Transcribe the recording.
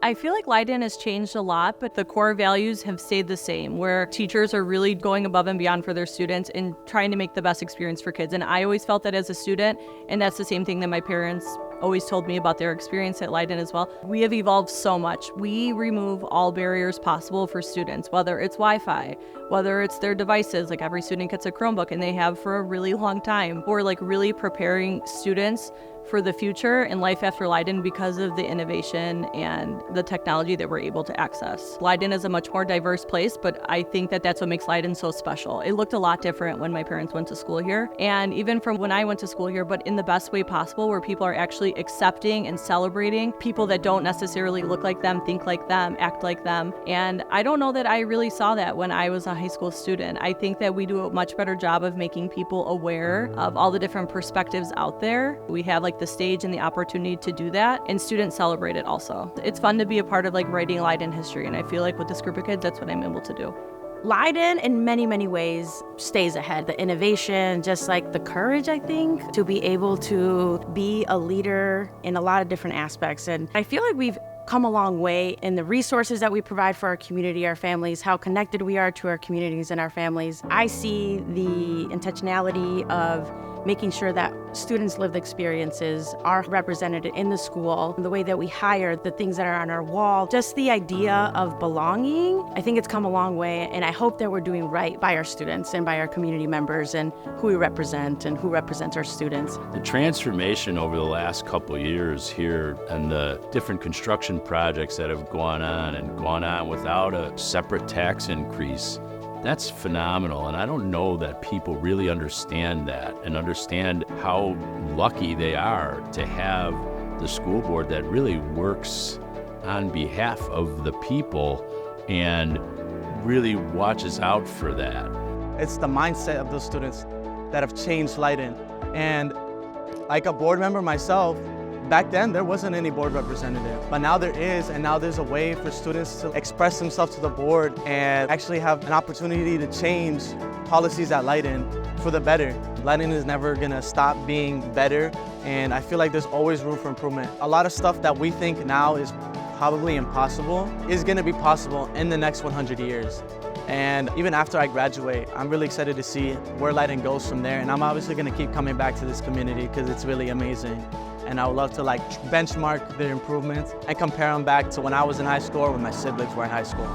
I feel like Leyden has changed a lot, but the core values have stayed the same, where teachers are really going above and beyond for their students and trying to make the best experience for kids. And I always felt that as a student, and that's the same thing that my parents always told me about their experience at Leyden as well. We have evolved so much. We remove all barriers possible for students, whether it's Wi-Fi, whether it's their devices, like every student gets a Chromebook and they have for a really long time. We're like really preparing students for the future and life after Leyden because of the innovation and the technology that we're able to access. Leyden is a much more diverse place, but I think that that's what makes Leyden so special. It looked a lot different when my parents went to school here, and even from when I went to school here, but in the best way possible, where people are actually accepting and celebrating people that don't necessarily look like them, think like them, act like them. And I don't know that I really saw that when I was a high school student. I think that we do a much better job of making people aware of all the different perspectives out there. We have like the stage and the opportunity to do that, and students celebrate it also. It's fun to be a part of like writing Leyden history, and I feel like with this group of kids, that's what I'm able to do. Leyden, in many, many ways, stays ahead. The innovation, just like the courage, I think, to be able to be a leader in a lot of different aspects. And I feel like we've come a long way in the resources that we provide for our community, our families, how connected we are to our communities and our families. I see the intentionality of making sure that students' lived experiences are represented in the school, the way that we hire, the things that are on our wall, just the idea of belonging. I think it's come a long way, and I hope that we're doing right by our students and by our community members and who we represent and who represents our students. The transformation over the last couple of years here and the different construction projects that have gone on without a separate tax increase, that's phenomenal, and I don't know that people really understand that and understand how lucky they are to have the school board that really works on behalf of the people and really watches out for that. It's the mindset of those students that have changed Leyden. And like a board member myself, back then there wasn't any board representative, but now there is, and now there's a way for students to express themselves to the board and actually have an opportunity to change policies at Leyden for the better. Leyden is never gonna stop being better, and I feel like there's always room for improvement. A lot of stuff that we think now is probably impossible is gonna be possible in the next 100 years. And even after I graduate, I'm really excited to see where Leyden goes from there, and I'm obviously gonna keep coming back to this community because it's really amazing. And I would love to like benchmark their improvements and compare them back to when I was in high school or when my siblings were in high school.